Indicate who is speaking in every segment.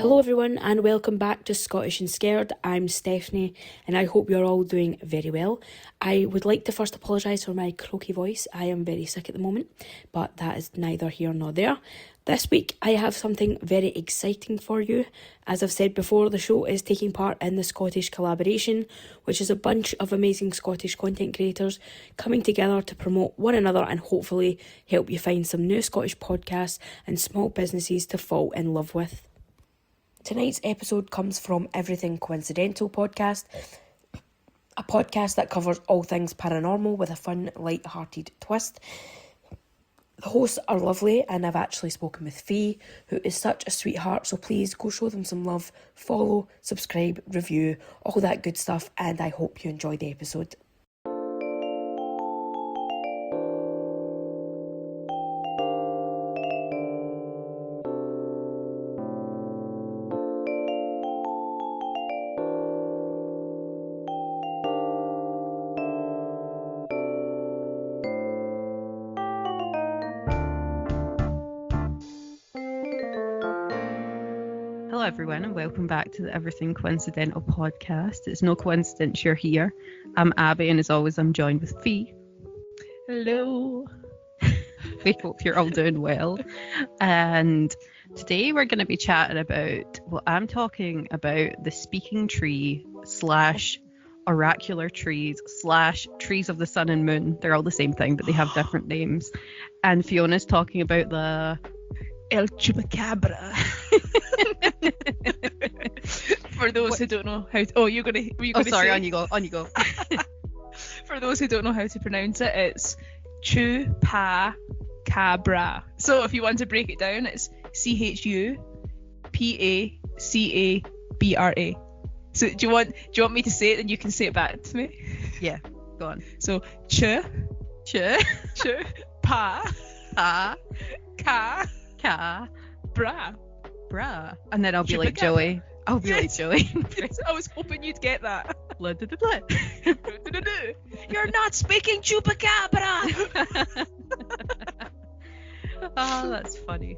Speaker 1: Hello everyone and welcome back to Scottish and Scared. I'm Stefanie and I hope you're all doing very well. I would like to first apologise for my croaky voice. I am very sick at the moment, but that is neither here nor there. This week I have something very exciting for you. As I've said before, the show is taking part in the Scottish Collaboration, which is a bunch of amazing Scottish content creators coming together to promote one another and hopefully help you find some new Scottish podcasts and small businesses to fall in love with. Tonight's episode comes from Everything Coincidental Podcast, a podcast that covers all things paranormal with a fun, light-hearted twist. The hosts are lovely and I've actually spoken with Fee, who is such a sweetheart, so please go show them some love, follow, subscribe, review, all that good stuff, and I hope you enjoy the episode.
Speaker 2: Hello everyone and welcome back to the Everything Coincidental Podcast. It's no coincidence you're here. I'm Abby and as always I'm joined with Fee.
Speaker 3: Hello.
Speaker 2: We hope you're all doing well. And today we're going to be chatting about, I'm talking about the speaking tree / oracular trees / trees of the sun and moon. They're all the same thing but they have different names. And Fiona's talking about the
Speaker 3: El Chupacabra. For those who don't know how to... Oh, you're going to
Speaker 2: sorry,
Speaker 3: say...
Speaker 2: on you go.
Speaker 3: For those who don't know how to pronounce it, it's Chupacabra. So if you want to break it down, it's Chupacabra. So do you want me to say it and you can say it back to me?
Speaker 2: Yeah, go on.
Speaker 3: So Chupacabra.
Speaker 2: And then I'll be like Joey. I
Speaker 3: was hoping you'd get that.
Speaker 2: Blah, blah, blah, blah.
Speaker 3: You're not speaking Chupacabra.
Speaker 2: Oh, that's funny.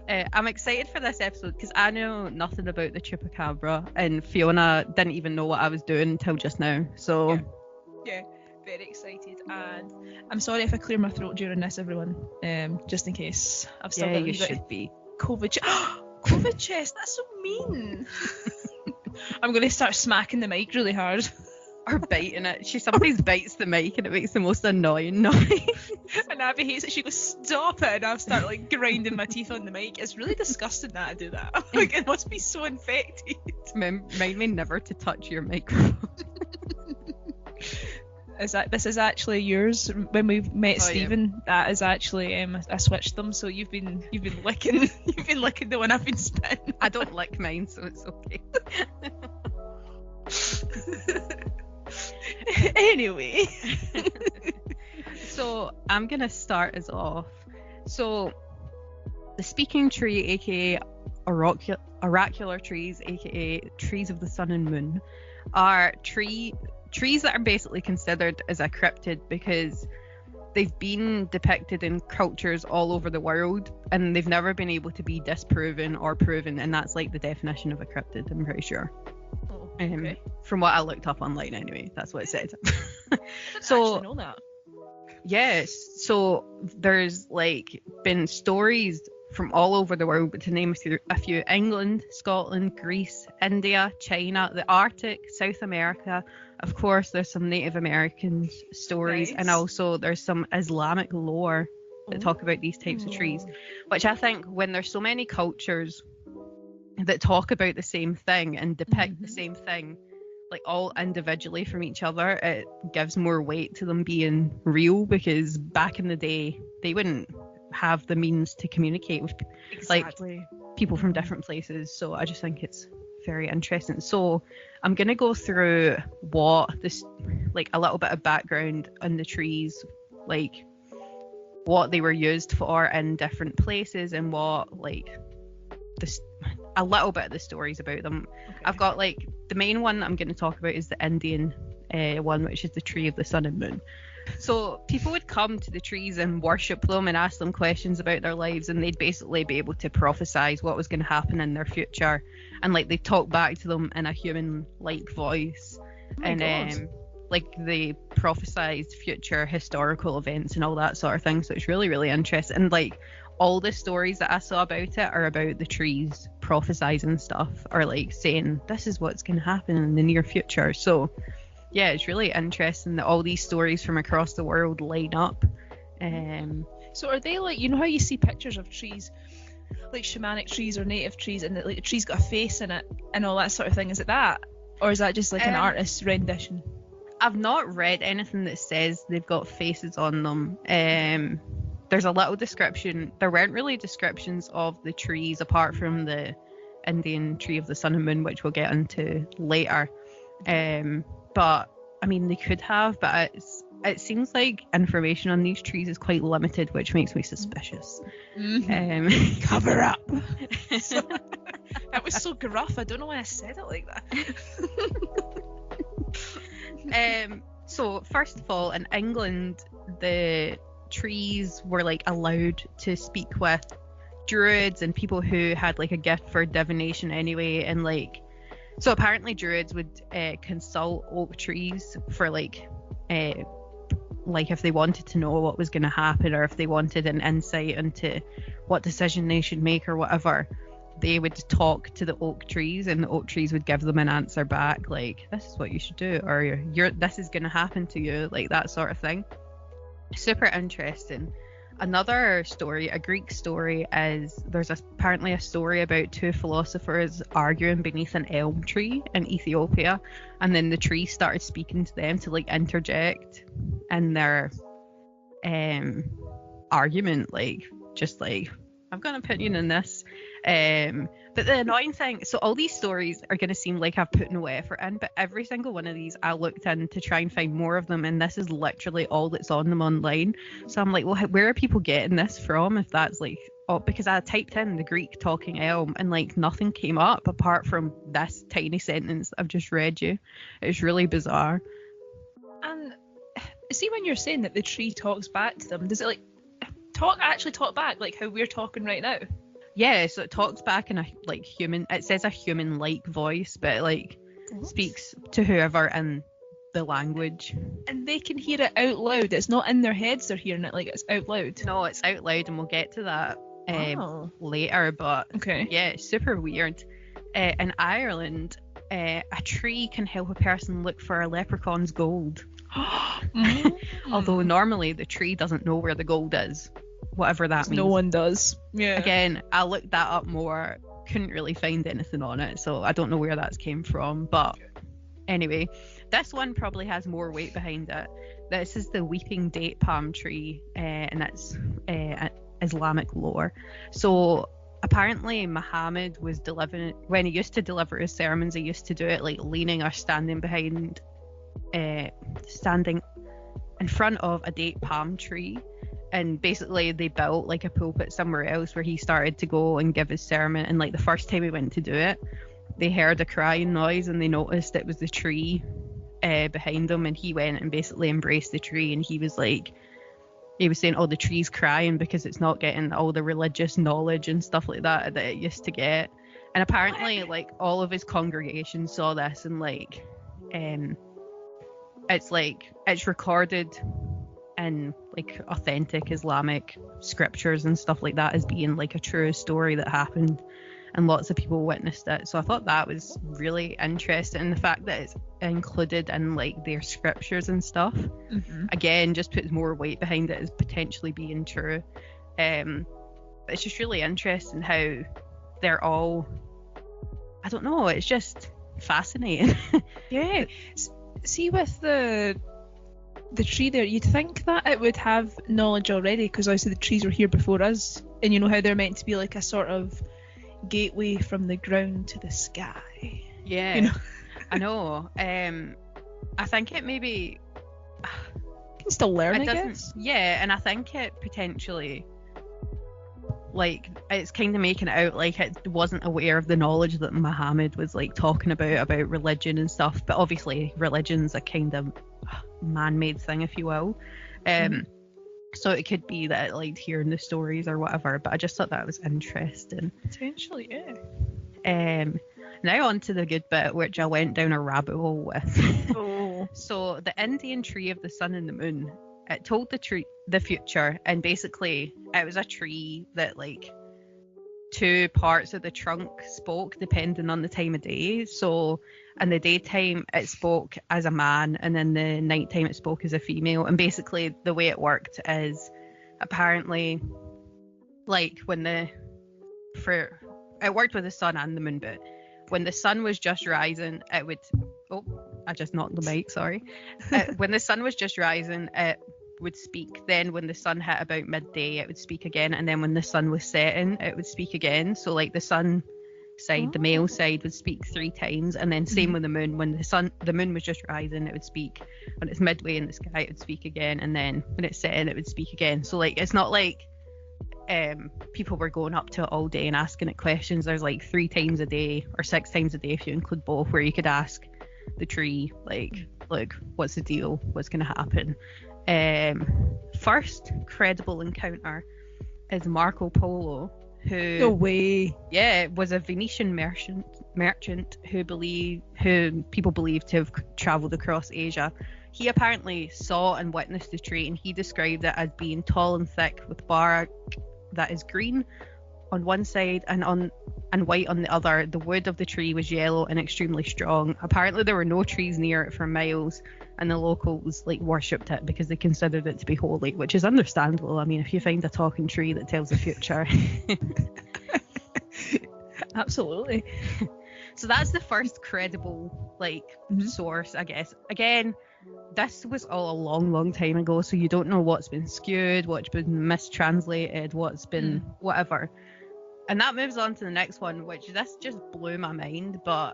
Speaker 2: I'm excited for this episode because I know nothing about the Chupacabra and Fiona didn't even know what I was doing until just now. So
Speaker 3: yeah, very excited, and I'm sorry if I clear my throat during this, everyone. Just in case I've still got a
Speaker 2: you
Speaker 3: wee bit
Speaker 2: should be.
Speaker 3: COVID chest. That's so mean. I'm going to start smacking the mic really hard.
Speaker 2: Or biting it. She sometimes bites the mic and it makes the most annoying noise.
Speaker 3: And Abby hates it. She goes, stop it. And I'll start like grinding my teeth on the mic. It's really disgusting that I do that. Like, it must be so infected.
Speaker 2: Remind me never to touch your microphone.
Speaker 3: This is actually yours. When we met Stephen, that is actually I switched them, so you've been licking the one I've been spitting.
Speaker 2: I don't lick mine, so it's okay.
Speaker 3: Anyway.
Speaker 2: So I'm gonna start us off. So the speaking tree, aka oracular trees, aka trees of the sun and moon, are trees that are basically considered as a cryptid because they've been depicted in cultures all over the world and they've never been able to be disproven or proven, and that's like the definition of a cryptid, I'm pretty sure.
Speaker 3: Oh, okay.
Speaker 2: From what I looked up online anyway, that's what it said.
Speaker 3: So I know that.
Speaker 2: Yes, so there's like been stories from all over the world, but to name a few: England, Scotland, Greece, India, China, the Arctic, South America. Of course, there's some Native American stories,
Speaker 3: Nice.
Speaker 2: and also there's some Islamic lore that talk about these types of trees, which I think when there's so many cultures that talk about the same thing and depict the same thing, like all individually from each other, it gives more weight to them being real, because back in the day they wouldn't have the means to communicate with
Speaker 3: Exactly.
Speaker 2: like people from different places. So I just think it's very interesting. So I'm gonna go through what this, like a little bit of background on the trees, like what they were used for in different places and what like this a little bit of the stories about them. Okay. I've got like the main one I'm going to talk about is the Indian one, which is the tree of the sun and moon. So people would come to the trees and worship them and ask them questions about their lives, and they'd basically be able to prophesize what was going to happen in their future, and like they talk back to them in a human-like voice, and like they prophesized future historical events and all that sort of thing. So it's really, really interesting. And like all the stories that I saw about it are about the trees prophesizing stuff, or like saying this is what's going to happen in the near future. So yeah, it's really interesting that all these stories from across the world line up.
Speaker 3: So are they like, you know how you see pictures of trees, like shamanic trees or native trees, and like the tree's got a face in it and all that sort of thing? Is it that, or is that just like an artist's rendition?
Speaker 2: I've not read anything that says they've got faces on them. There's a little description. There weren't really descriptions of the trees apart from the Indian tree of the sun and moon, which we'll get into later. But I mean, they could have, but it seems like information on these trees is quite limited, which makes me suspicious.
Speaker 3: Cover up. That was so gruff. I don't know why I said it like that.
Speaker 2: So first of all, in England, the trees were like allowed to speak with druids and people who had like a gift for divination anyway, and like, so apparently druids would consult oak trees for like if they wanted to know what was going to happen, or if they wanted an insight into what decision they should make or whatever, they would talk to the oak trees, and the oak trees would give them an answer back, like this is what you should do, or this is going to happen to you, like that sort of thing. Super interesting. Another story, a Greek story, is there's apparently a story about two philosophers arguing beneath an elm tree in Ethiopia, and then the tree started speaking to them to like interject in their argument, like just like, I've got an opinion on this. But the annoying thing, so all these stories are going to seem like I've put no effort in, but every single one of these I looked in to try and find more of them, and this is literally all that's on them online. So I'm like, well, where are people getting this from if that's like, because I typed in the Greek talking elm and like nothing came up apart from this tiny sentence I've just read you. It's really bizarre.
Speaker 3: And see, when you're saying that the tree talks back to them, does it like actually talk back like how we're talking right now?
Speaker 2: Yeah, so it talks back in a like human, it says a human-like voice, but it like speaks to whoever in the language.
Speaker 3: And they can hear it out loud. It's not in their heads they're hearing it, like it's out loud.
Speaker 2: No, it's out loud, and we'll get to that later, but
Speaker 3: okay.
Speaker 2: Yeah, it's super weird. In Ireland, a tree can help a person look for a leprechaun's gold. Although normally the tree doesn't know where the gold is. Whatever that means.
Speaker 3: No one does. Yeah.
Speaker 2: Again, I looked that up more, couldn't really find anything on it, so I don't know where that's came from. But anyway, this one probably has more weight behind it. This is the weeping date palm tree, and that's Islamic lore. So apparently Muhammad was when he used to deliver his sermons, he used to do it like leaning or standing in front of a date palm tree. And basically they built like a pulpit somewhere else where he started to go and give his sermon, and like the first time he went to do it, they heard a crying noise and they noticed it was the tree behind them, and he went and basically embraced the tree, and he was saying, oh, the tree's crying because it's not getting all the religious knowledge and stuff like that it used to get. And apparently like all of his congregation saw this, and like it's recorded in like authentic Islamic scriptures and stuff like that as being like a true story that happened, and lots of people witnessed it. So I thought that was really interesting, and the fact that it's included in like their scriptures and stuff, again, just puts more weight behind it as potentially being true. It's just really interesting how they're all, I don't know, it's just fascinating.
Speaker 3: Yeah. See, with the tree there, you'd think that it would have knowledge already, because obviously the trees were here before us, and you know how they're meant to be like a sort of gateway from the ground to the sky.
Speaker 2: Yeah,
Speaker 3: you know?
Speaker 2: I know. I think it maybe
Speaker 3: you can still learn, I guess.
Speaker 2: Yeah, and I think it potentially, like, it's kind of making it out like it wasn't aware of the knowledge that Muhammad was like talking about religion and stuff, but obviously religion's a kind of man-made thing, if you will. So it could be that like hearing the stories or whatever, but I just thought that was interesting.
Speaker 3: Potentially, yeah.
Speaker 2: Now on to the good bit, which I went down a rabbit hole with.
Speaker 3: Oh.
Speaker 2: So the Indian tree of the sun and the moon, it told the future, and basically it was a tree that like two parts of the trunk spoke depending on the time of day. So in the daytime it spoke as a man, and in the nighttime it spoke as a female. And basically the way it worked is apparently like it worked with the sun and the moon, but when the sun was just rising it would I just knocked the mic, sorry. When the sun was just rising it would speak. Then when the sun hit about midday it would speak again, and then when the sun was setting it would speak again. So like the sun side, the male side, would speak 3 times, and then same with the moon. When the moon was just rising it would speak. When it's midway in the sky it would speak again, and then when it's setting it would speak again. So like it's not like people were going up to it all day and asking it questions. There's like 3 times a day or 6 times a day if you include both, where you could ask the tree like what's the deal, what's going to happen. First credible encounter is Marco Polo, who
Speaker 3: No way.
Speaker 2: was a Venetian merchant who people believe to have travelled across Asia. He apparently saw and witnessed the tree, and he described it as being tall and thick with bark that is green on one side and white on the other. The wood of the tree was yellow and extremely strong. Apparently there were no trees near it for miles, and the locals like worshipped it because they considered it to be holy, which is understandable. I mean, if you find a talking tree that tells the future.
Speaker 3: Absolutely.
Speaker 2: So that's the first credible source, I guess. Again, this was all a long time ago, so you don't know what's been skewed, what's been mistranslated, what's been whatever. And that moves on to the next one, which this just blew my mind, but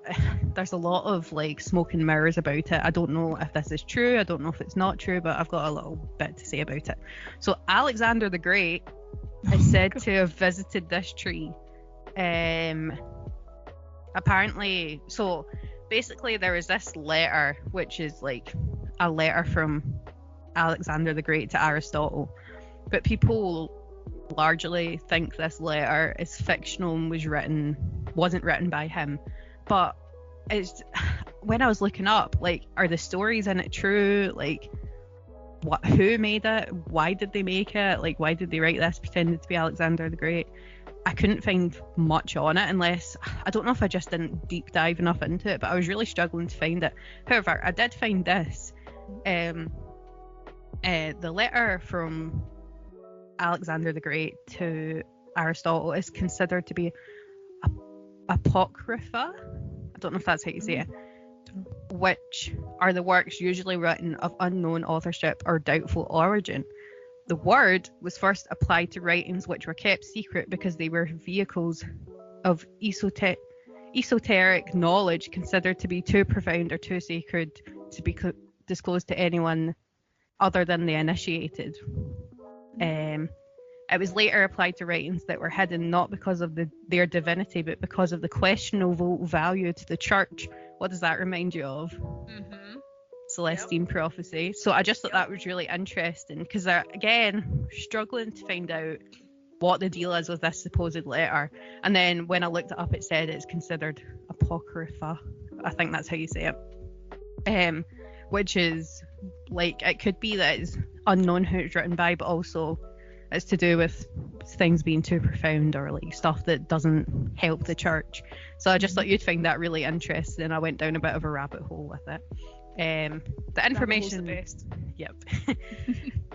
Speaker 2: there's a lot of like smoke and mirrors about it. I don't know if this is true, I don't know if it's not true, but I've got a little bit to say about it. So Alexander the Great is said to have visited this tree. Apparently, so basically there was this letter, which is like a letter from Alexander the Great to Aristotle, but people largely think this letter is fictional and wasn't written by him. But it's when I was looking up, like, are the stories in it true? Like, who made it? Why did they make it? Like, why did they write this pretending to be Alexander the Great? I couldn't find much on it, unless I don't know if I just didn't deep dive enough into it, but I was really struggling to find it. However, I did find this. The letter from Alexander the Great to Aristotle is considered to be apocrypha. I don't know if that's how you say it. Which are the works usually written of unknown authorship or doubtful origin. The word was first applied to writings which were kept secret because they were vehicles of esoteric knowledge considered to be too profound or too sacred to be disclosed to anyone other than the initiated. It was later applied to writings that were hidden not because of their divinity, but because of the questionable value to the church. What does that remind you of? Celestine prophecy. So I just thought that was really interesting, because again, struggling to find out what the deal is with this supposed letter. And then when I looked it up, it said it's considered apocrypha. I think that's how you say it. Which is like, it could be that it's unknown who it's written by, but also it's to do with things being too profound or like stuff that doesn't help the church. So I just thought you'd find that really interesting. I went down a bit of a rabbit hole with it. The information,
Speaker 3: the best.
Speaker 2: Yep.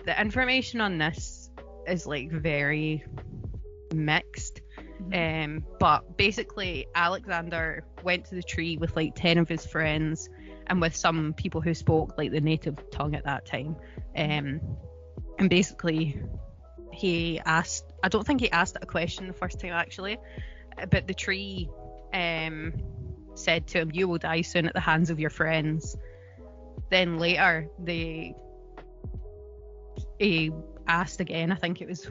Speaker 2: The information on this is like very mixed. But basically Alexander went to the tree with like 10 of his friends and with some people who spoke like the native tongue at that time. And basically he asked, I don't think he asked it a question the first time actually, but the tree said to him, "You will die soon at the hands of your friends." Then later he asked again, I think it was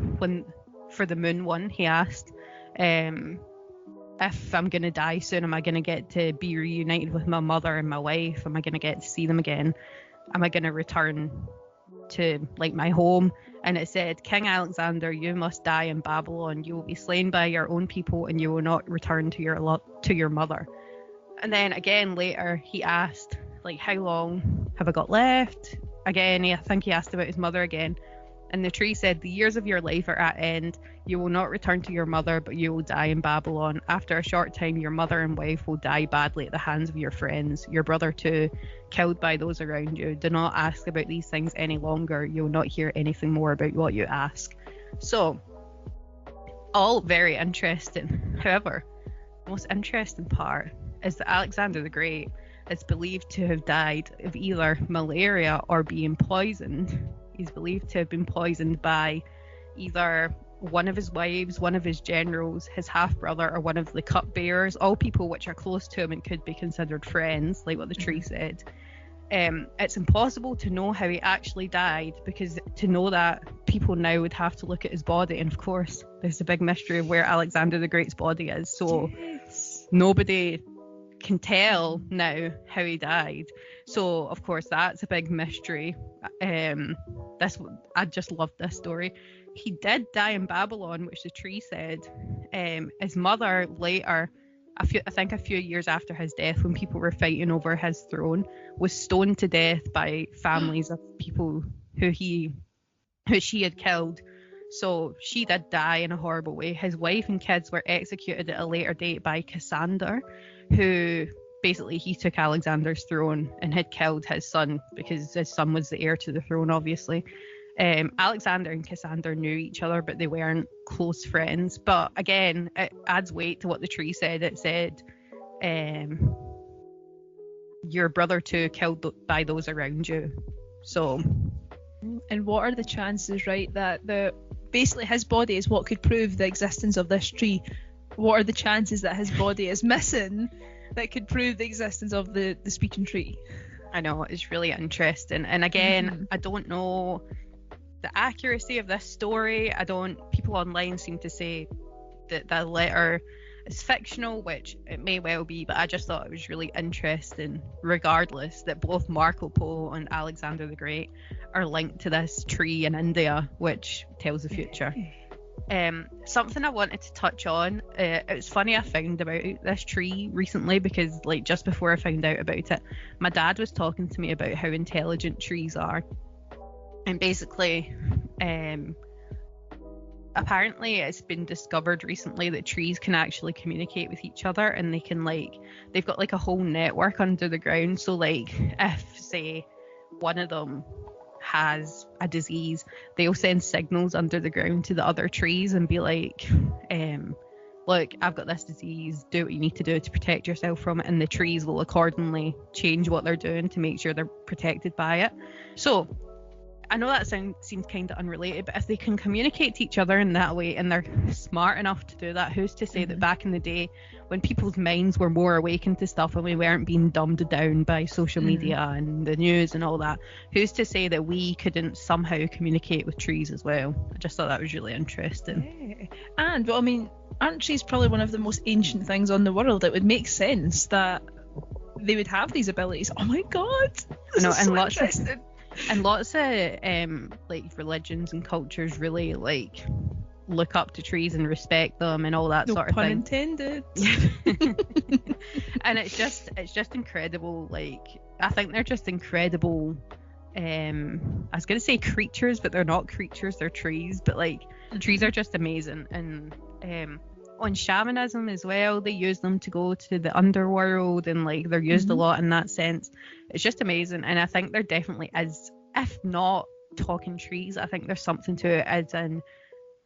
Speaker 2: for the moon one, he asked, if I'm going to die soon, am I going to get to be reunited with my mother and my wife? Am I going to get to see them again? am I going to return to like my home? And it said, King Alexander, you must die in Babylon. You will be slain by your own people, and you will not return to your mother. And then again later he asked, like, how long have I got left? Again, I think he asked about his mother again. And the tree said, the years of your life are at end. You will not return to your mother, but you will die in Babylon. After a short time, your mother and wife will die badly at the hands of your friends, your brother too, killed by those around you. Do not ask about these things any longer. You will not hear anything more about what you ask. So, all very interesting. However, the most interesting part is that Alexander the Great is believed to have died of either malaria or being poisoned. He's believed to have been poisoned by either one of his wives, one of his generals, his half-brother, or one of the cupbearers, all people which are close to him and could be considered friends, like what the tree said. It's impossible to know how he actually died, because to know that, people now would have to look at his body, and of course there's a big mystery of where Alexander the Great's body is, so nobody can tell now how he died. So of course that's a big mystery. I just love this story. He did die in Babylon, which the tree said. His mother later, I think a few years after his death, when people were fighting over his throne, was stoned to death by families of people who she had killed. So she did die in a horrible way. His wife and kids were executed at a later date by Cassander, who basically he took Alexander's throne and had killed his son, because his son was the heir to the throne, obviously. Alexander and Cassander knew each other, but they weren't close friends. But again, it adds weight to what the tree said. It said, your brother too, killed by those around you. So,
Speaker 3: and what are the chances, right, that basically his body is what could prove the existence of this tree? What are the chances that his body is missing that could prove the existence of the speaking tree?
Speaker 2: I know, it's really interesting. And again, I don't know the accuracy of this story. People online seem to say that the letter is fictional, which it may well be, but I just thought it was really interesting, regardless, that both Marco Polo and Alexander the Great are linked to this tree in India, which tells the future. Something I wanted to touch on, it was funny, I found about this tree recently, because like just before I found out about it, my dad was talking to me about how intelligent trees are. And basically, apparently it's been discovered recently that trees can actually communicate with each other, and they've got like a whole network under the ground. So like if, say, one of them has a disease, they'll send signals under the ground to the other trees and be like, look, I've got this disease, do what you need to do to protect yourself from it, and the trees will accordingly change what they're doing to make sure they're protected by it. So I know that seems kind of unrelated, but if they can communicate to each other in that way, and they're smart enough to do that, who's to say that back in the day, when people's minds were more awakened to stuff and we weren't being dumbed down by social media and the news and all that, who's to say that we couldn't somehow communicate with trees as well? I just thought that was really interesting.
Speaker 3: Yeah. And, well, I mean, aren't trees probably one of the most ancient things on the world? It would make sense that they would have these abilities. Oh my god!
Speaker 2: I know, and lots of like religions and cultures really like look up to trees and respect them and all that sort of thing.
Speaker 3: No pun intended.
Speaker 2: And it's just incredible. Like, I think they're just incredible. I was gonna say creatures, but they're not creatures, they're trees. But like, trees are just amazing. And on shamanism as well, they use them to go to the underworld, and like they're used a lot in that sense. It's just amazing. And I think there definitely is, if not talking trees, I think there's something to it, as in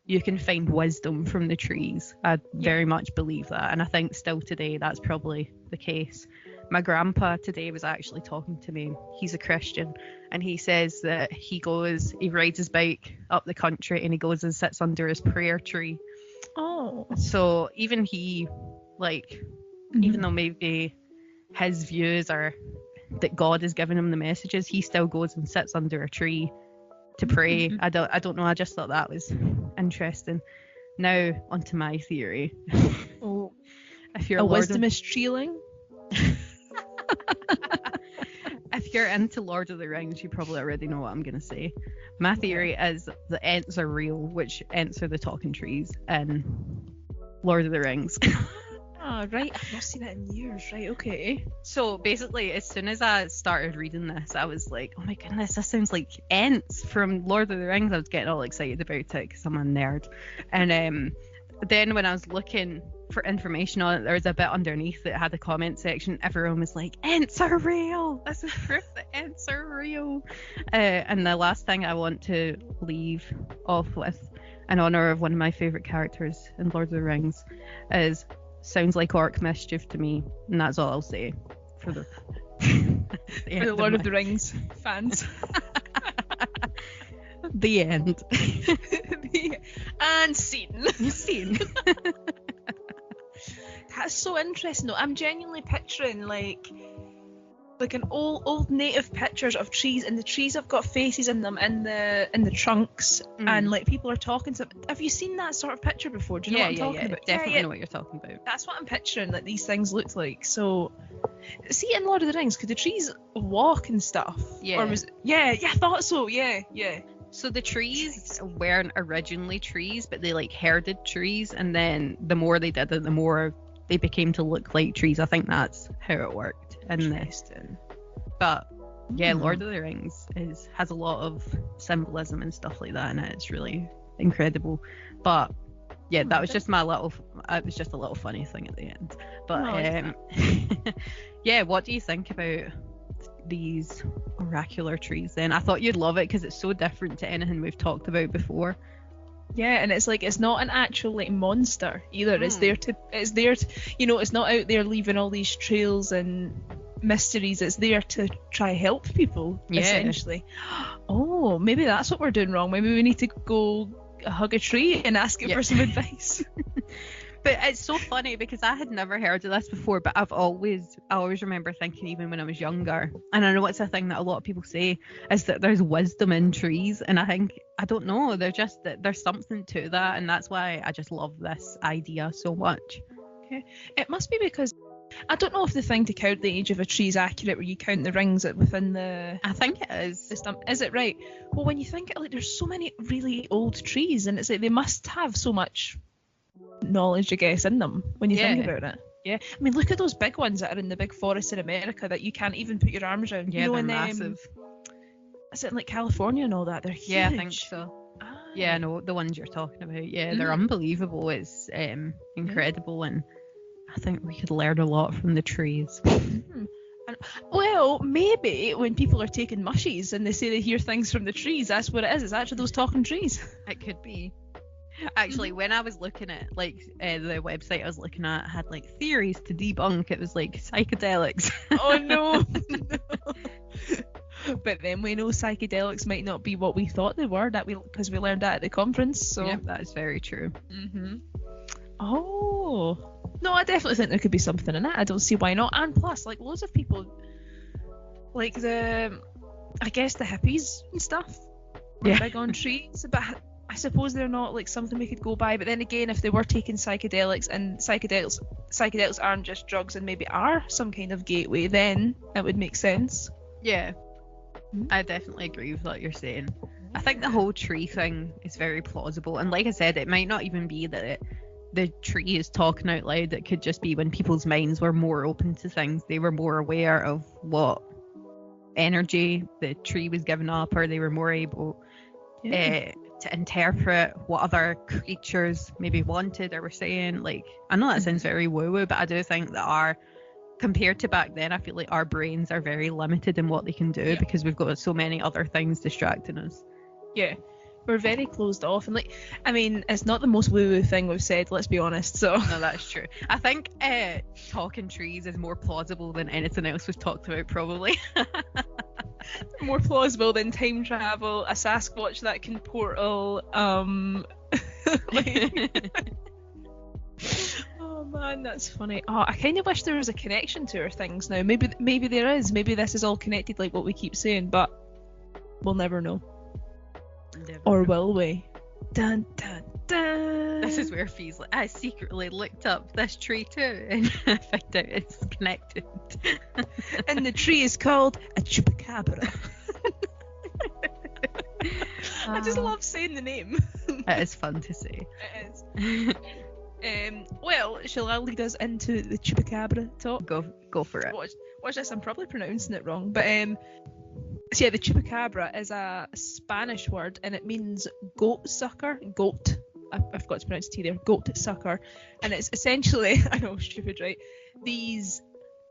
Speaker 2: you can find wisdom from the trees. I very much believe that, and I think still today that's probably the case. My grandpa today was actually talking to me. He's a Christian, and he says that he rides his bike up the country and he goes and sits under his prayer tree.
Speaker 3: Oh.
Speaker 2: So even he, like, even though maybe his views are that God has given him the messages, he still goes and sits under a tree to pray. I don't know. I just thought that was interesting. Now onto my theory. If you're
Speaker 3: wisdom is treeling.
Speaker 2: If if you're into Lord of the Rings, you probably already know what I'm going to say. My theory is the Ents are real, which Ents are the talking trees in Lord of the Rings.
Speaker 3: Oh, right. I've not seen it in years. Right, okay.
Speaker 2: So basically, as soon as I started reading this, I was like, oh my goodness, this sounds like Ents from Lord of the Rings. I was getting all excited about it because I'm a nerd. And then when I was looking for information on it, there was a bit underneath that had a comment section. Everyone was like, Ents are real. This is proof that Ents are real. And the last thing I want to leave off with, in honor of one of my favourite characters in Lord of the Rings, is sounds like orc mischief to me, and that's all I'll say for the
Speaker 3: for the Lord of the Rings fans.
Speaker 2: The end.
Speaker 3: And scene.
Speaker 2: Scene.
Speaker 3: That's so interesting though. I'm genuinely picturing like an old native pictures of trees, and the trees have got faces in them in the trunks, and like people are talking to them. Have you seen that sort of picture before? Do you know what I'm talking about?
Speaker 2: Definitely know what you're talking about.
Speaker 3: That's what I'm picturing that these things looked like. So see, in Lord of the Rings, could the trees walk and stuff?
Speaker 2: Yeah.
Speaker 3: Or was I thought so. Yeah.
Speaker 2: So the trees weren't originally trees, but they like herded trees, and then the more they did it, the more they became to look like trees. I think that's how it worked.
Speaker 3: Interesting.
Speaker 2: But yeah, Lord of the Rings has a lot of symbolism and stuff like that in it. It's really incredible. But yeah, that was just it was just a little funny thing at the end. But yeah, what do you think about these oracular trees then? I thought you'd love it because it's so different to anything we've talked about before.
Speaker 3: Yeah, and it's like it's not an actual like monster either. It's there to it's not out there leaving all these trails and mysteries. It's there to try help people, essentially. Oh, maybe that's what we're doing wrong. Maybe we need to go hug a tree and ask it for some advice.
Speaker 2: But it's so funny because I had never heard of this before, but I always remember thinking, even when I was younger, and I know it's a thing that a lot of people say, is that there's wisdom in trees, and I don't know, there's something to that, and that's why I just love this idea so much.
Speaker 3: Okay. It must be because I don't know if the thing to count the age of a tree is accurate, where you count the rings within the.
Speaker 2: I think it is.
Speaker 3: The stump. Is it right? Well, when you think it, like, there's so many really old trees, and it's like they must have so much knowledge, I guess, in them when you think about it. Yeah, I mean, look at those big ones that are in the big forests in America that you can't even put your arms around.
Speaker 2: Yeah, they're massive.
Speaker 3: Is it in like California and all that? They're huge.
Speaker 2: Yeah, I think so. Yeah, I know the ones you're talking about. Yeah, they're unbelievable. It's incredible, and I think we could learn a lot from the trees.
Speaker 3: Well, maybe when people are taking mushies and they say they hear things from the trees, that's what it is. It's actually those talking trees.
Speaker 2: It could be. Actually, when I was looking at the website I was looking at had like theories to debunk. It was like psychedelics.
Speaker 3: Oh no. But then we know psychedelics might not be what we thought they were, because we learned that at the conference. So
Speaker 2: yeah, that is very true.
Speaker 3: Oh no, I definitely think there could be something in that. I don't see why not. And plus, like, loads of people, like I guess the hippies and stuff, are big on trees, but I suppose they're not like something we could go by. But then again, if they were taking psychedelics, and psychedelics aren't just drugs and maybe are some kind of gateway, then it would make sense.
Speaker 2: Yeah, I definitely agree with what you're saying. I think the whole tree thing is very plausible, and like I said, it might not even be that the tree is talking out loud. It could just be when people's minds were more open to things, they were more aware of what energy the tree was giving up, or they were more able to interpret what other creatures maybe wanted or were saying. Like, I know that sounds very woo-woo, but I do think that compared to back then, I feel like our brains are very limited in what they can do because we've got so many other things distracting us.
Speaker 3: Yeah, we're very closed off, and like, I mean, it's not the most woo-woo thing we've said, let's be honest. So
Speaker 2: no, that's true. I think talking trees is more plausible than anything else we've talked about, probably.
Speaker 3: More plausible than time travel, a Sasquatch that can portal, Oh man, that's funny. Oh, I kind of wish there was a connection to our things now. Maybe there is. Maybe this is all connected, like what we keep saying, but we'll never know. Or will we? Dun dun dun.
Speaker 2: This is where Fee's like, I secretly looked up this tree too, and I found out it's connected.
Speaker 3: And the tree is called a Chupacabra. I just love saying the name.
Speaker 2: It is fun to say.
Speaker 3: It is. Well, shall I lead us into the Chupacabra talk?
Speaker 2: Go for it.
Speaker 3: Watch this, I'm probably pronouncing it wrong, but so yeah, the Chupacabra is a Spanish word, and it means goat sucker. Goat. I forgot to pronounce T there. Goat sucker, and it's essentially, I know, stupid, right? These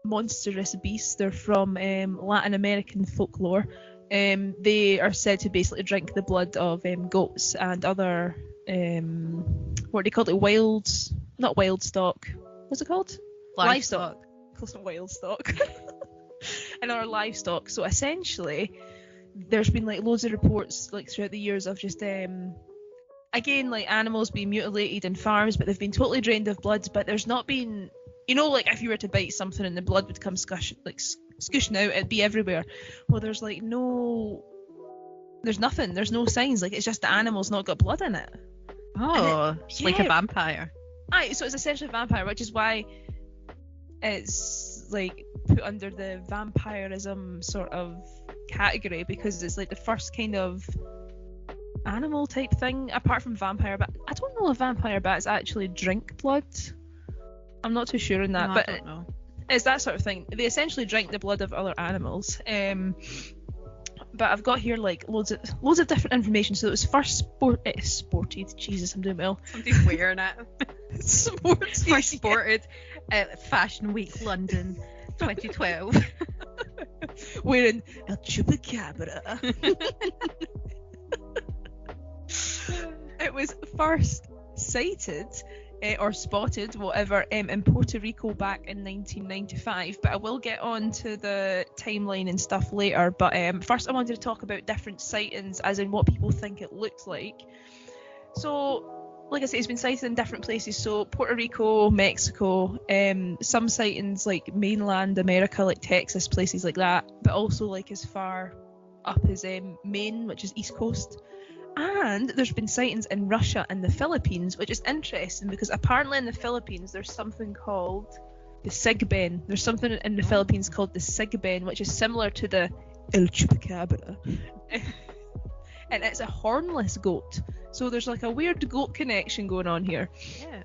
Speaker 3: monstrous beasts. They're from Latin American folklore. They are said to basically drink the blood of goats and other what do you call it? Not wild stock. What's it called?
Speaker 2: Livestock.
Speaker 3: Close to wild stock. And our livestock. So essentially, there's been like loads of reports like throughout the years of just again like animals being mutilated in farms, but they've been totally drained of blood. But there's not been, you know, like if you were to bite something and the blood would come scushing out, it'd be everywhere. Well, there's nothing. There's no signs. Like it's just the animal's not got blood in it.
Speaker 2: Oh, it's like a vampire.
Speaker 3: Aye, so it's essentially a vampire, which is why it's like put under the vampirism sort of category, because it's like the first kind of animal type thing apart from vampire bat. I don't know if vampire bats actually drink blood. I'm not too sure on that,
Speaker 2: No,
Speaker 3: but
Speaker 2: I don't know.
Speaker 3: It's that sort of thing. They essentially drink the blood of other animals. But I've got here like loads of different information. So it was first sported. Jesus, I'm doing well.
Speaker 2: Somebody's wearing it.
Speaker 3: Sported.
Speaker 2: Sported at Fashion Week London 2012.
Speaker 3: Wearing a Chupacabra. It was first sighted or spotted, whatever, in Puerto Rico back in 1995. But I will get on to the timeline and stuff later. But first I wanted to talk about different sightings, as in what people think it looks like. So, like I say, it's been sighted in different places. So Puerto Rico, Mexico, some sightings like mainland America, like Texas, places like that. But also like as far up as Maine, which is East Coast. And there's been sightings in Russia and the Philippines, which is interesting because apparently in the Philippines there's something called the sigben. There's something in the Philippines called the sigben, which is similar to the El Chupacabra. And it's a hornless goat. So there's like a weird goat connection going on here.
Speaker 2: Yeah.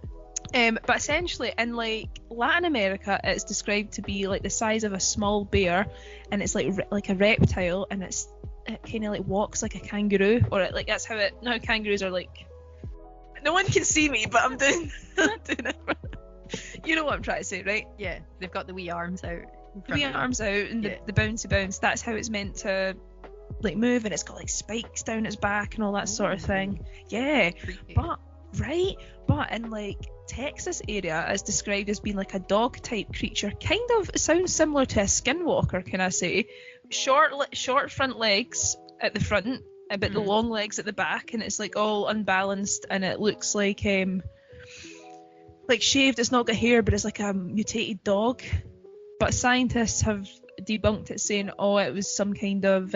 Speaker 3: But essentially in like Latin America, it's described to be like the size of a small bear, and it's like a reptile, and it kind of like walks like a kangaroo, or like that's how it. Now kangaroos are like. No one can see me, but I'm doing it. You know what I'm trying to say, right?
Speaker 2: Yeah, they've got the wee arms out.
Speaker 3: The wee arms out and the bouncy bounce. That's how it's meant to like move, and it's got like spikes down its back and all that sort of thing. Yeah,
Speaker 2: Creepy.
Speaker 3: but in like Texas area, it's described as being like a dog type creature. Kind of sounds similar to a skinwalker, can I say? Short front legs at the front, but the long legs at the back, and it's like all unbalanced, and it looks like shaved. It's not got hair, but it's like a mutated dog. But scientists have debunked it, saying, it was some kind of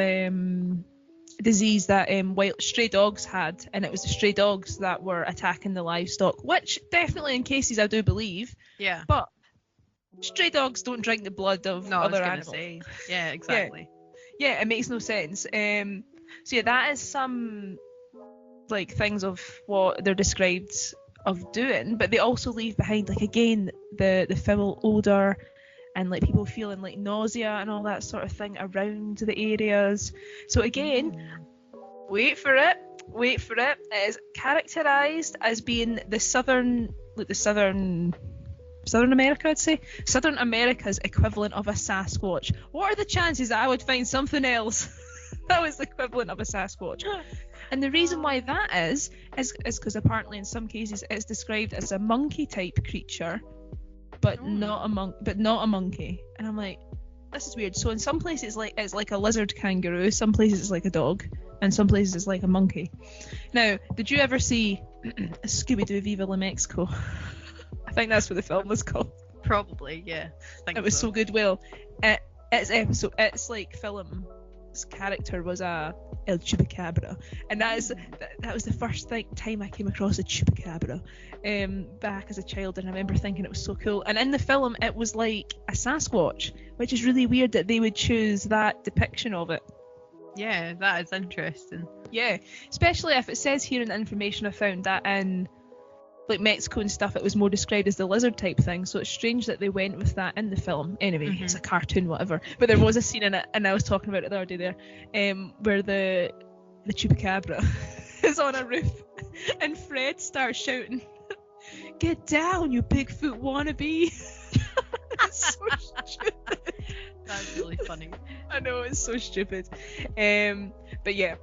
Speaker 3: disease that wild stray dogs had, and it was the stray dogs that were attacking the livestock, which definitely in cases I do believe.
Speaker 2: Yeah.
Speaker 3: But stray dogs don't drink the blood of other animals.
Speaker 2: Say. Yeah, exactly.
Speaker 3: Yeah, it makes no sense. So yeah, that is some like things of what they're described of doing, but they also leave behind like again the foul odor and like people feeling like nausea and all that sort of thing around the areas. So again, wait for it. It is characterized as being Southern America, I'd say. Southern America's equivalent of a Sasquatch. What are the chances that I would find something else that was the equivalent of a Sasquatch? And the reason why that is because apparently in some cases it's described as a monkey type creature, but not a monkey. And I'm like, this is weird. So in some places it's like a lizard kangaroo, some places it's like a dog, and some places it's like a monkey. Now, did you ever see Scooby-Doo Viva La Mexico? I think that's what the film was called.
Speaker 2: Probably, yeah.
Speaker 3: It was so good. Well, it's like film character was a El Chupacabra, and that was the first time I came across a Chupacabra back as a child, and I remember thinking it was so cool. And in the film, it was like a Sasquatch, which is really weird that they would choose that depiction of it.
Speaker 2: Yeah, that is interesting.
Speaker 3: Yeah, especially if it says here in the information I found that in like Mexico and stuff, it was more described as the lizard type thing. So it's strange that they went with that in the film. Anyway, it's a cartoon, whatever. But there was a scene in it, and I was talking about it the other day there, where the Chupacabra is on a roof, and Fred starts shouting, "Get down, you Bigfoot wannabe!" It's so stupid.
Speaker 2: That's really funny.
Speaker 3: I know, it's so stupid. But yeah,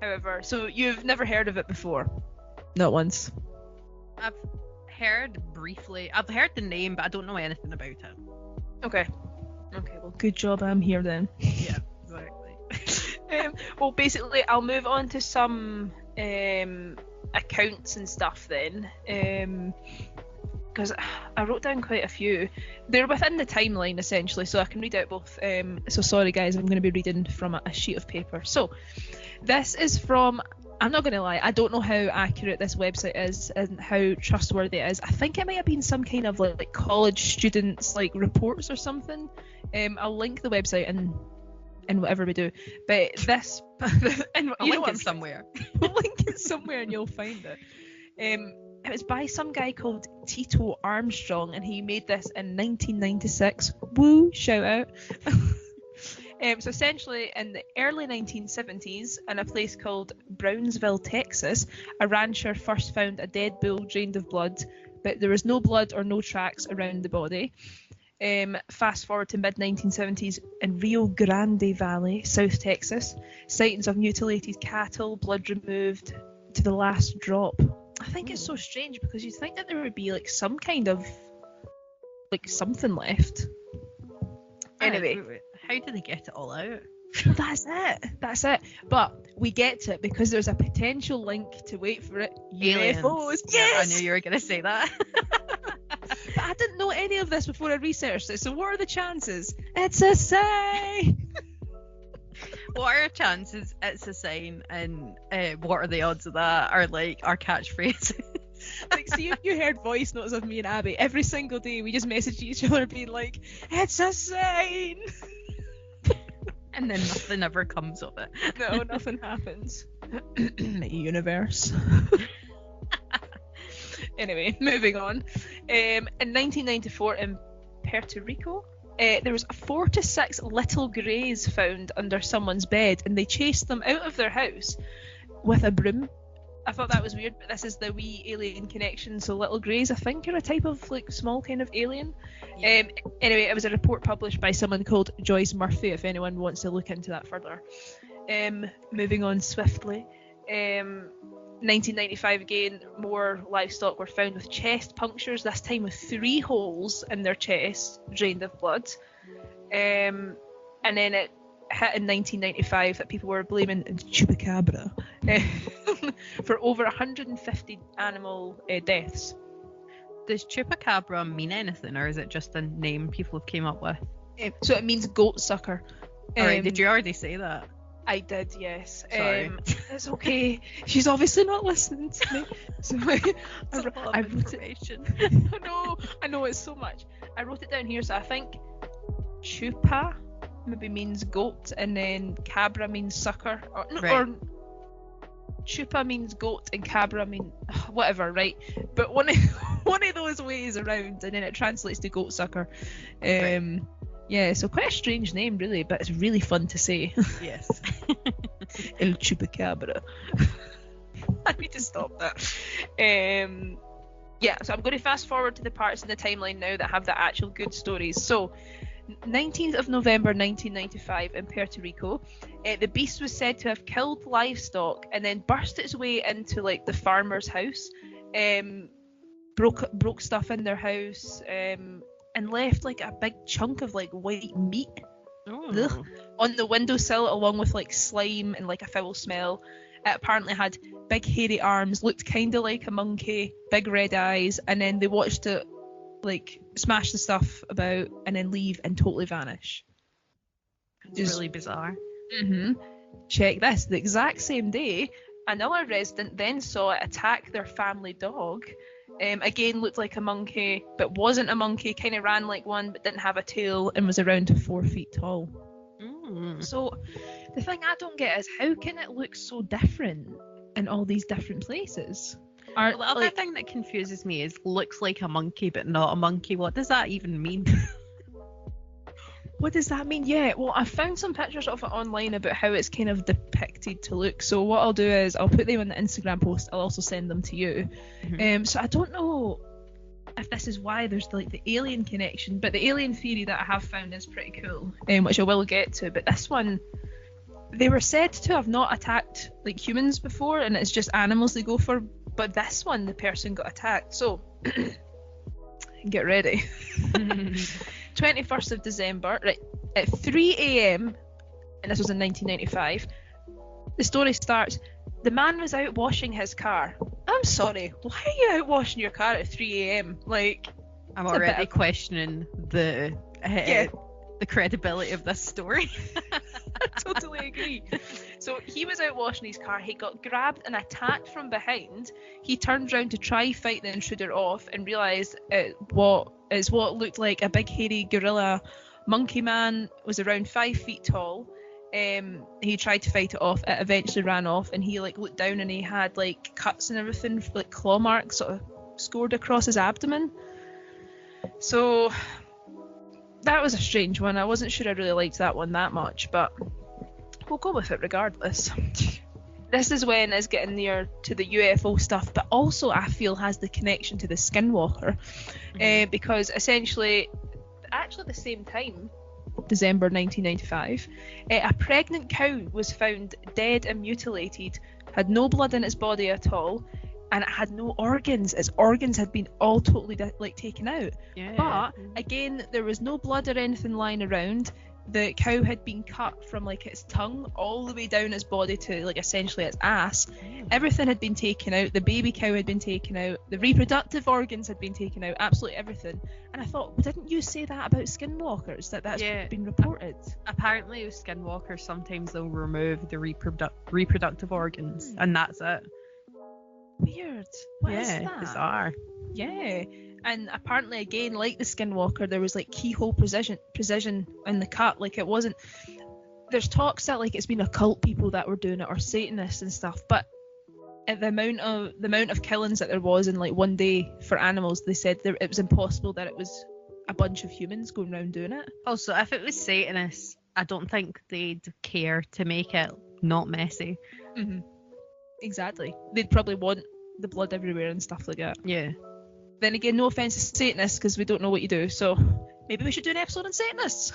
Speaker 3: however, so you've never heard of it before? Not once.
Speaker 2: I've heard briefly. I've heard the name, but I don't know anything about it.
Speaker 3: Okay, well, good job I'm here then.
Speaker 2: Yeah, exactly.
Speaker 3: Well, basically, I'll move on to some accounts and stuff then, because I wrote down quite a few. They're within the timeline, essentially, so I can read out both. So sorry, guys, I'm going to be reading from a sheet of paper. So this is from... I'm not going to lie, I don't know how accurate this website is and how trustworthy it is. I think it might have been some kind of like college students like reports or something. I'll link the website in whatever we do. But this... and
Speaker 2: I'll link it somewhere.
Speaker 3: I'll link it somewhere and you'll find it. It was by some guy called Tito Armstrong, and he made this in 1996. Woo, shout out. So essentially, in the early 1970s, in a place called Brownsville, Texas, a rancher first found a dead bull drained of blood, but there was no blood or no tracks around the body. Fast forward to mid-1970s in Rio Grande Valley, South Texas, sightings of mutilated cattle, blood removed to the last drop. I think it's so strange because you'd think that there would be like some kind of like something left. Anyway,
Speaker 2: how do they get it all out?
Speaker 3: That's it. But we get to it because there's a potential link to, wait for it, UFOs. Yes!
Speaker 2: Yeah, I knew you were going to say that.
Speaker 3: But I didn't know any of this before I researched it, so what are the chances? It's a sign!
Speaker 2: What are our chances? It's a sign, and what are the odds of that? Are like our catchphrases.
Speaker 3: Like, see if you heard voice notes of me and Abby every single day, we just message each other being like, "It's a sign!"
Speaker 2: And then nothing ever comes of it.
Speaker 3: No, nothing happens. Universe. Anyway, moving on. In 1994 in Puerto Rico, there was 4 to 6 little greys found under someone's bed, and they chased them out of their house with a broom. I thought that was weird, but this is the wee alien connection. So little greys, I think, are a type of like small kind of alien. Yeah. Anyway, it was a report published by someone called Joyce Murphy, if anyone wants to look into that further. Moving on swiftly. 1995 again, more livestock were found with chest punctures, this time with 3 holes in their chest, drained of blood. And then it hit in 1995 that people were blaming Chupacabra for over 150 animal deaths.
Speaker 2: Does Chupacabra mean anything, or is it just a name people have came up with?
Speaker 3: So it means goat sucker.
Speaker 2: Alright, did you already say that?
Speaker 3: I did, yes.
Speaker 2: Sorry.
Speaker 3: It's okay. She's obviously not listening to me. So
Speaker 2: I wrote information.
Speaker 3: I know it's so much. I wrote it down here, so I think Chupa maybe means goat, and then cabra means sucker, or Chupa means goat and cabra mean whatever, right? But one of those ways around, and then it translates to goat sucker. Right. Yeah, so quite a strange name, really, but it's really fun to say.
Speaker 2: Yes.
Speaker 3: El Chupacabra. I need to stop that. Yeah, so I'm going to fast forward to the parts in the timeline now that have the actual good stories. So, 19th of November 1995 in Puerto Rico, the beast was said to have killed livestock and then burst its way into like the farmer's house, broke stuff in their house, and left like a big chunk of like white meat on the windowsill, along with like slime and like a foul smell. It apparently had big hairy arms, looked kind of like a monkey, big red eyes, and then they watched it like smash the stuff about and then leave and totally vanish.
Speaker 2: It's really bizarre.
Speaker 3: Check this. The exact same day, another resident then saw it attack their family dog. Again, looked like a monkey, but wasn't a monkey. Kind of ran like one, but didn't have a tail, and was around 4 feet tall. So the thing I don't get is, how can it look so different in all these different places?
Speaker 2: The other thing that confuses me is looks like a monkey but not a monkey. What does that even mean?
Speaker 3: What does that mean? Yeah, well, I found some pictures of it online about how it's kind of depicted to look. So what I'll do is I'll put them on the Instagram post. I'll also send them to you. So I don't know if this is why there's like the alien connection, but the alien theory that I have found is pretty cool, which I will get to. But this one, they were said to have not attacked like humans before, and it's just animals they go for. But this one, the person got attacked. So get ready. 21st of December, right, at 3 a.m, and this was in 1995, the story starts, the man was out washing his car. I'm sorry, why are you out washing your car at 3 a.m? Like,
Speaker 2: I'm already questioning the credibility of this story.
Speaker 3: I totally agree. So he was out washing his car, he got grabbed and attacked from behind. He turned around to try fight the intruder off and realised what looked like a big hairy gorilla monkey man, was around 5 feet tall. He tried to fight it off, it eventually ran off, and he like looked down and he had like cuts and everything, like claw marks sort of scored across his abdomen. So that was a strange one. I wasn't sure I really liked that one that much, but we'll go with it regardless. This is when it's getting near to the UFO stuff, but also I feel has the connection to the skinwalker, because essentially, actually the same time, December 1995, a pregnant cow was found dead and mutilated, had no blood in its body at all, and it had no organs. Its organs had been all totally taken out. Yeah. But again, there was no blood or anything lying around. The cow had been cut from like its tongue all the way down its body to like essentially its ass. Everything had been taken out. The baby cow had been taken out. The reproductive organs had been taken out. Absolutely everything. And I thought, well, didn't you say that about skinwalkers? That's been reported.
Speaker 2: Apparently, with skinwalkers, sometimes they'll remove the reproductive organs, and that's it.
Speaker 3: Weird. What is that?
Speaker 2: Bizarre.
Speaker 3: Yeah. And apparently, again, like the skinwalker, there was like keyhole precision in the cut. Like, it wasn't. There's talks that like it's been occult people that were doing it, or Satanists and stuff. But at the amount of killings that there was in like one day for animals, they said it was impossible that it was a bunch of humans going around doing it.
Speaker 2: Also, if it was Satanists, I don't think they'd care to make it not messy.
Speaker 3: Exactly. They'd probably want the blood everywhere and stuff like that.
Speaker 2: Yeah.
Speaker 3: Then again, no offense to Satanists, because we don't know what you do, so maybe we should do an episode on Satanists.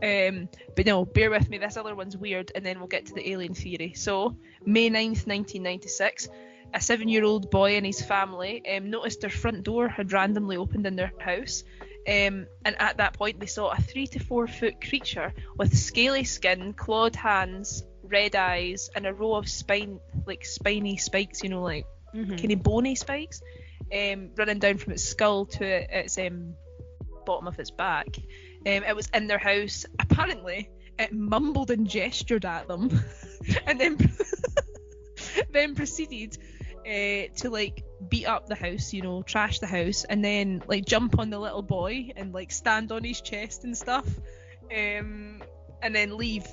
Speaker 3: But no, bear with me, this other one's weird, and then we'll get to the alien theory. So, May 9th, 1996, a 7-year-old boy and his family noticed their front door had randomly opened in their house. And at that point, they saw a 3 to 4 foot creature with scaly skin, clawed hands, red eyes, and a row of spiny spikes, like kind of bony spikes, running down from its skull to its bottom of its back. It was in their house. Apparently, it mumbled and gestured at them, and then proceeded to like beat up the house, trash the house, and then like jump on the little boy and like stand on his chest and stuff, and then leave.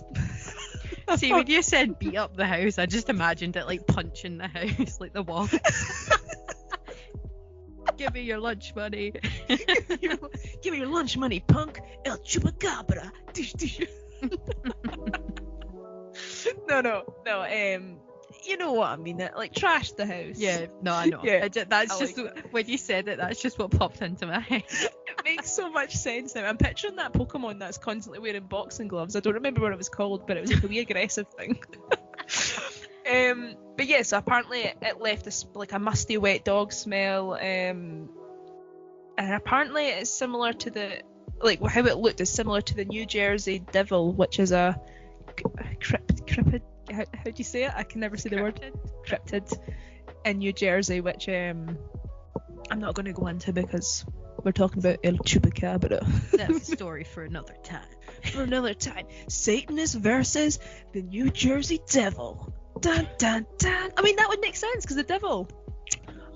Speaker 2: See, when you said beat up the house, I just imagined it like punching the house, like the wall. Give me your lunch money.
Speaker 3: Give me your lunch money, punk. El Chupacabra. No. You know what I mean? Like trash the house.
Speaker 2: Yeah. No, I know.
Speaker 3: Yeah.
Speaker 2: When you said it, that's just what popped into my head.
Speaker 3: It makes so much sense now. I'm picturing that Pokemon that's constantly wearing boxing gloves. I don't remember what it was called, but it was like a wee aggressive thing. But yeah, so apparently it left a musty, wet dog smell. And apparently it's similar to how it looked is similar to the New Jersey Devil, which is a cryptid. How do you say it? I can never say the word. Cryptid in New Jersey, which I'm not going to go into because We're talking about El Chupacabra.
Speaker 2: That's a story for another time.
Speaker 3: For another time. Satanist versus the New Jersey Devil. Dun dun dun. I mean, that would make sense because the devil.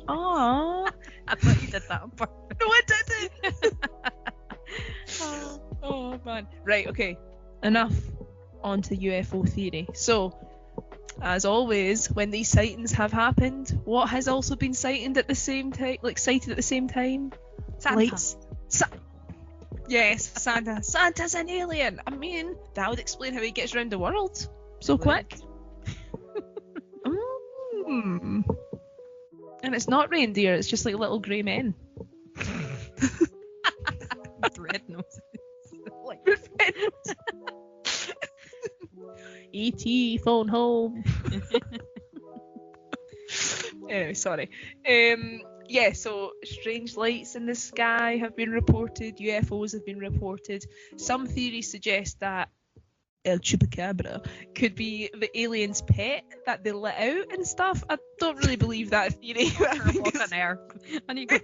Speaker 3: Aww.
Speaker 2: I thought you did that on purpose.
Speaker 3: No, I didn't. Oh man. Right. Okay. Enough. On to UFO theory. So, as always, when these sightings have happened, what has also been sighted at the same time? Sighted at the same time?
Speaker 2: Santa.
Speaker 3: Lights. Yes, Santa. Santa's an alien. I mean, that would explain how he gets around the world so quick. And it's not reindeer. It's just like little grey men.
Speaker 2: Red noses.
Speaker 3: E.T. phone home. Anyway, sorry. Yeah, so strange lights in the sky have been reported, UFOs have been reported. Some theories suggest that El Chupacabra could be the alien's pet that they let out and stuff. I don't really believe that theory.
Speaker 2: On air. And you go,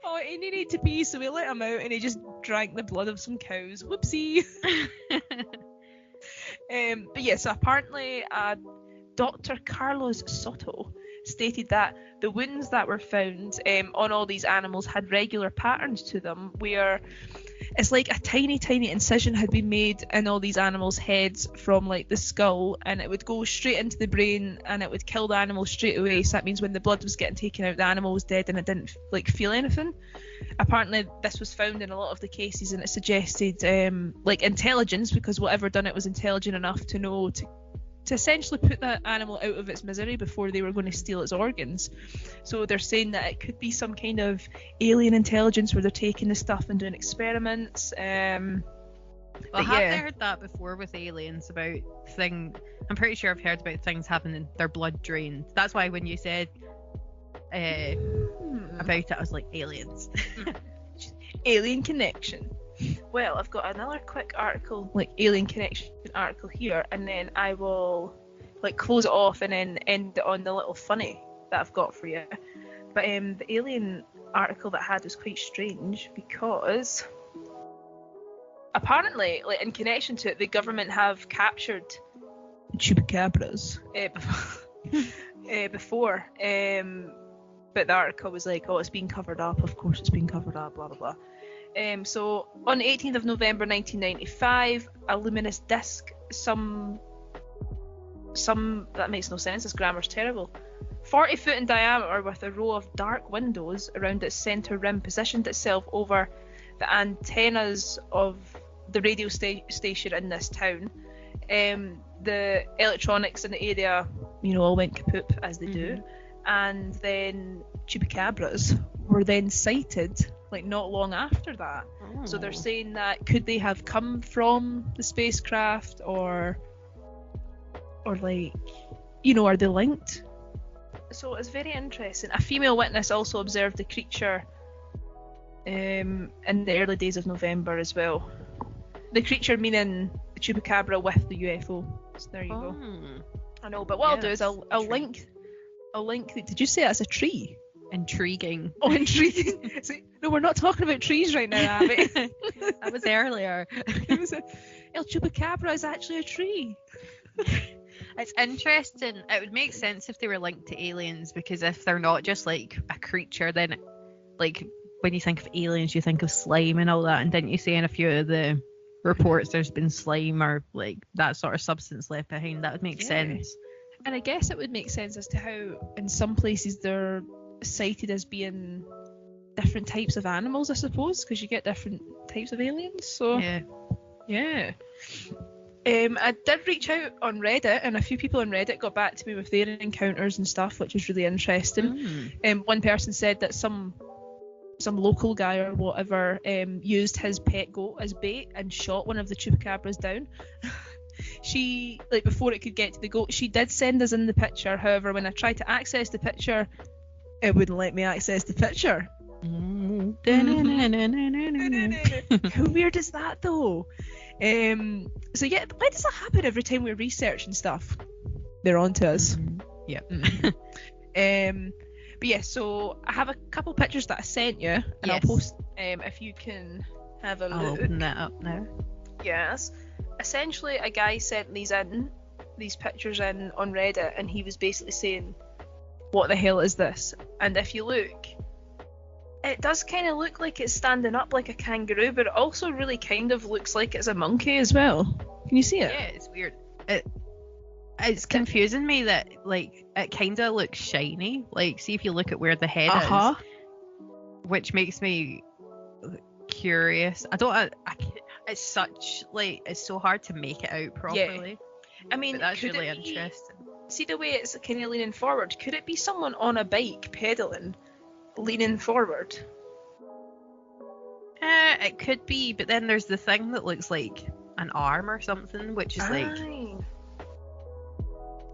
Speaker 3: Oh, he needed to pee, so we let him out and he just drank the blood of some cows. Whoopsie. But yeah, so apparently Dr. Carlos Soto stated that the wounds that were found on all these animals had regular patterns to them, where it's like a tiny incision had been made in all these animals' heads from like the skull, and it would go straight into the brain and it would kill the animal straight away. So that means when the blood was getting taken out, the animal was dead and it didn't like feel anything. Apparently this was found in a lot of the cases, and it suggested like intelligence, because whatever done it was intelligent enough to know to essentially put that animal out of its misery before they were going to steal its organs. So they're saying that it could be some kind of alien intelligence where they're taking the stuff and doing experiments.
Speaker 2: well, have I heard that before with aliens about I'm pretty sure I've heard about things having their blood drained. That's why when you said about it, I was like, aliens.
Speaker 3: Alien connection. Well, I've got another quick article, like alien connection article here, and then I will like close it off and then end it on the little funny that I've got for you. But the alien article that I had was quite strange because apparently, like in connection to it, the government have captured chupacabras before. But the article was like, oh, it's been covered up. Of course, it's been covered up. Blah blah blah. So on the 18th of November 1995, a luminous disc, some that makes no sense, this grammar's terrible, 40 foot in diameter with a row of dark windows around its centre rim, positioned itself over the antennas of the radio station in this town. The electronics in the area, all went kaput, as they do, and then chupacabras were then sighted like not long after that. So they're saying that could they have come from the spacecraft or like, are they linked? So it's very interesting. A female witness also observed the creature in the early days of November as well. The creature meaning the chupacabra with the UFO. So there you go. I know, but what I'll do is I'll link. Did you say that's a tree?
Speaker 2: Intriguing.
Speaker 3: Oh, intriguing. See, no, we're not talking about trees right now, Abby.
Speaker 2: That was earlier.
Speaker 3: El Chupacabra is actually a tree.
Speaker 2: It's interesting. It would make sense if they were linked to aliens, because if they're not just like a creature, then like when you think of aliens, you think of slime and all that. And didn't you say in a few of the reports there's been slime or like that sort of substance left behind? That would make sense.
Speaker 3: And I guess it would make sense as to how in some places they're cited as being different types of animals, I suppose, because you get different types of aliens. So yeah. I did reach out on Reddit, and a few people on Reddit got back to me with their encounters and stuff, which was really interesting. One person said that some local guy or whatever used his pet goat as bait and shot one of the chupacabras down. She, like, before it could get to the goat, she did send us in the picture. However, when I tried to access the picture, it wouldn't let me access the picture. How weird is that, though? So yeah, why does that happen every time we research and stuff? They're on to us.
Speaker 2: Yep.
Speaker 3: But yeah, so I have a couple pictures that I sent you, and I'll
Speaker 2: Yes.
Speaker 3: post if you can have a
Speaker 2: I'll
Speaker 3: look.
Speaker 2: open that up now.
Speaker 3: Yes. Essentially, a guy sent these pictures in on Reddit, and he was basically saying, what the hell is this? And if you look, it does kind of look like it's standing up like a kangaroo, but it also really kind of looks like it's a monkey as well. Can you see it?
Speaker 2: Yeah, it's weird. It's confusing me that like it kind of looks shiny. Like, see if you look at where the head
Speaker 3: Uh-huh.
Speaker 2: is, which makes me curious. It's such like it's so hard to make it out properly.
Speaker 3: I mean,
Speaker 2: But that's
Speaker 3: could
Speaker 2: really
Speaker 3: it be-
Speaker 2: interesting.
Speaker 3: See the way it's kind of leaning forward? Could it be someone on a bike pedaling, leaning forward?
Speaker 2: It could be, but then there's the thing that looks like an arm or something, which is like
Speaker 3: Aye.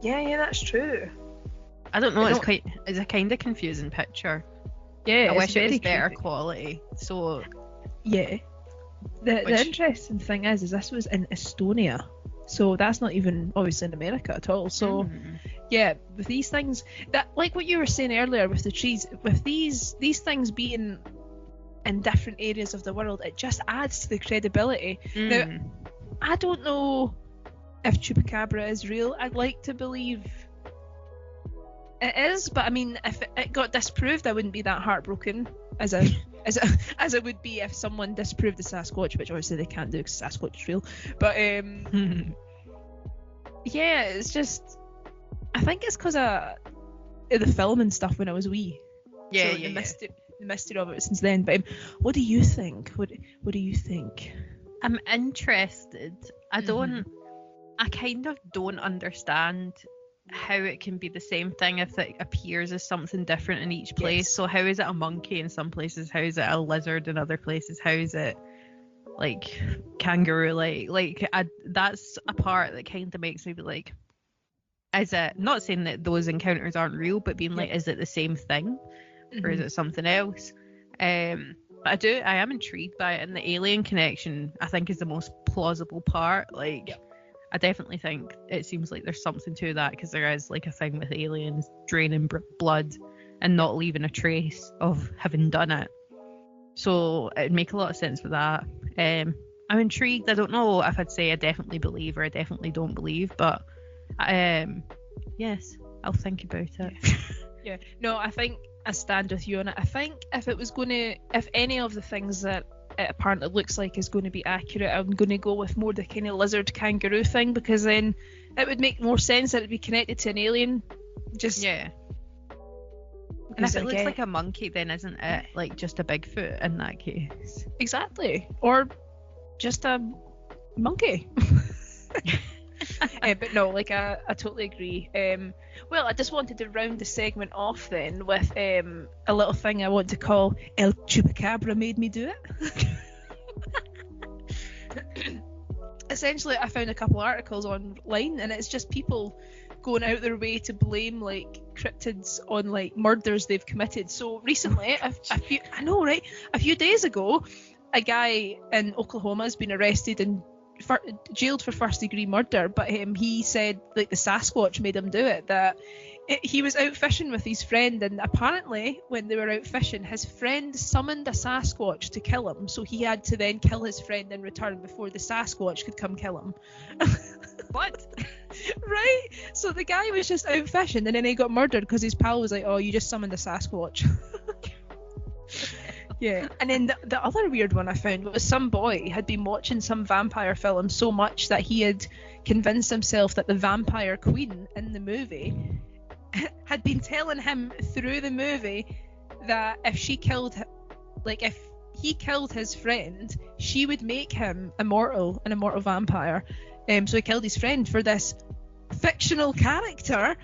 Speaker 3: Yeah, that's true.
Speaker 2: I don't know.
Speaker 3: I
Speaker 2: It's a kind of confusing picture.
Speaker 3: Yeah,
Speaker 2: I
Speaker 3: it's
Speaker 2: wish it was
Speaker 3: very
Speaker 2: better
Speaker 3: creepy.
Speaker 2: quality. So
Speaker 3: Yeah. The
Speaker 2: Which-
Speaker 3: interesting thing is this was in Estonia, so that's not even obviously in America at all. So yeah, with these things, that like what you were saying earlier with the trees, with these things being in different areas of the world, it just adds to the credibility. Now, I don't know if Chupacabra is real. I'd like to believe it is, but I mean, if it got disproved, I wouldn't be that heartbroken as it would be if someone disproved the Sasquatch, which obviously they can't do because Sasquatch is real. But yeah, it's just, I think it's because of the film and stuff when I was wee.
Speaker 2: yeah,
Speaker 3: So
Speaker 2: yeah,
Speaker 3: the mystery of it since then. But what do you think? What do you think?
Speaker 2: I'm interested.
Speaker 3: Mhm.
Speaker 2: I kind of don't understand how it can be the same thing if it appears as something different in each place.
Speaker 3: Yes.
Speaker 2: So how is it a monkey in some places? How is it a lizard in other places? How is it like kangaroo? That's a part that kind of makes me be like, is it, not saying that those encounters aren't real, but being like,
Speaker 3: Yeah.
Speaker 2: is it the same thing or is it something else? But I am intrigued by it, and the alien connection I think is the most plausible part. Like,
Speaker 3: Yeah.
Speaker 2: I definitely think it seems like there's something to that, because there is like a thing with aliens draining blood and not leaving a trace of having done it. So it'd make a lot of sense with that. I'm intrigued. I don't know if I'd say I definitely believe or I definitely don't believe, but yes, I'll think about it.
Speaker 3: Yeah. No, I think I stand with you on it. I think if any of the things that it apparently looks like is going to be accurate, I'm going to go with more the kind of lizard kangaroo thing, because then it would make more sense that it'd be connected to an alien. Just
Speaker 2: Yeah. And
Speaker 3: because
Speaker 2: if it looks
Speaker 3: again-
Speaker 2: like a monkey, then isn't it like just a Bigfoot in that case?
Speaker 3: exactly, or just a monkey. But no, like I totally agree. Well, I just wanted to round the segment off then with a little thing I want to call El Chupacabra made me do it. Essentially, I found a couple articles online, and it's just people going out their way to blame like cryptids on like murders they've committed. So recently, a few days ago, a guy in Oklahoma has been arrested and jailed for first-degree murder, but he said like the Sasquatch made him do it. He was out fishing with his friend, and apparently when they were out fishing, his friend summoned a Sasquatch to kill him, so he had to then kill his friend in return before the Sasquatch could come kill him.
Speaker 2: What?
Speaker 3: Right? So the guy was just out fishing, and then he got murdered because his pal was like, oh, you just summoned a Sasquatch. Yeah. And then the other weird one I found was some boy had been watching some vampire film so much that he had convinced himself that the vampire queen in the movie had been telling him through the movie that if he killed his friend, she would make him an immortal vampire. So he killed his friend for this fictional character.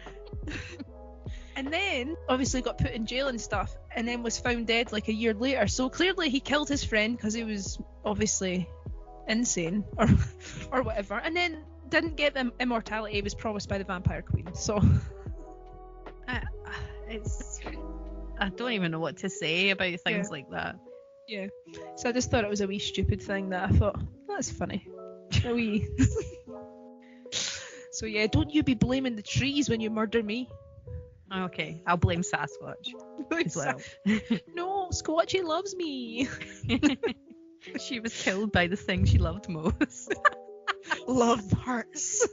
Speaker 3: And then obviously got put in jail and stuff, and then was found dead like a year later. So clearly he killed his friend because he was obviously insane or whatever, and then didn't get the immortality he was promised by the vampire queen. So
Speaker 2: I don't even know what to say about things like that.
Speaker 3: yeah, so I just thought it was a wee stupid thing that I thought that's funny. A wee. So yeah, don't you be blaming the trees when you murder me.
Speaker 2: Okay, I'll blame Sasquatch as well.
Speaker 3: No, Squatchy loves me.
Speaker 2: She was killed by the thing she loved most.
Speaker 3: Love hurts.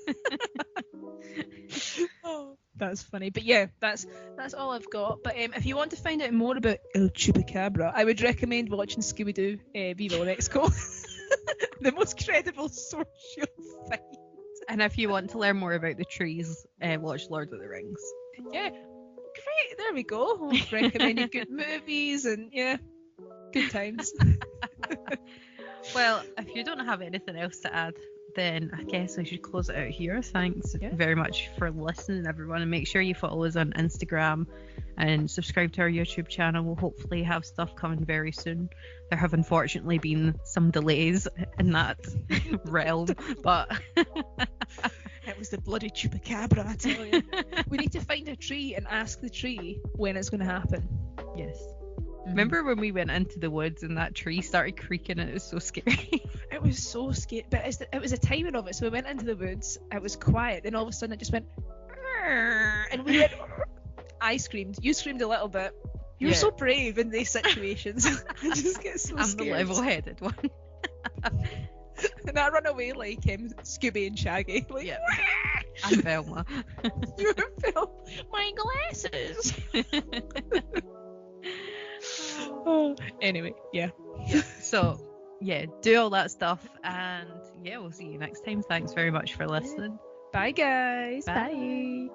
Speaker 3: Oh, that's funny. But yeah, that's all I've got. But if you want to find out more about El Chupacabra, I would recommend watching Scooby-Doo Viva Lexco. The most credible source you'll find.
Speaker 2: And if you want to learn more about the trees, watch Lord of the Rings.
Speaker 3: Yeah, great. There we go. Recommending good movies and yeah, good times.
Speaker 2: Well, if you don't have anything else to add, then I guess we should close it out here. Thanks very much for listening, everyone, and make sure you follow us on Instagram and subscribe to our YouTube channel. We'll hopefully have stuff coming very soon. There have unfortunately been some delays in that realm, but
Speaker 3: it was the bloody Chupacabra, I tell you. We need to find a tree and ask the tree when it's going to happen.
Speaker 2: Yes. Remember when we went into the woods and that tree started creaking and it was so scary?
Speaker 3: It was so scary, but it was a timing of it. So we went into the woods, it was quiet, then all of a sudden it just went, and we went, I screamed, you screamed a little bit. You're so brave in these situations. I just get so
Speaker 2: I'm
Speaker 3: scared.
Speaker 2: the level-headed one.
Speaker 3: And I run away like Scooby and Shaggy. Like,
Speaker 2: yeah. I'm Velma.
Speaker 3: You're Velma. My glasses. Oh, anyway, yeah.
Speaker 2: So, yeah, do all that stuff, and yeah, we'll see you next time. Thanks very much for listening.
Speaker 3: Bye, guys.
Speaker 2: Bye.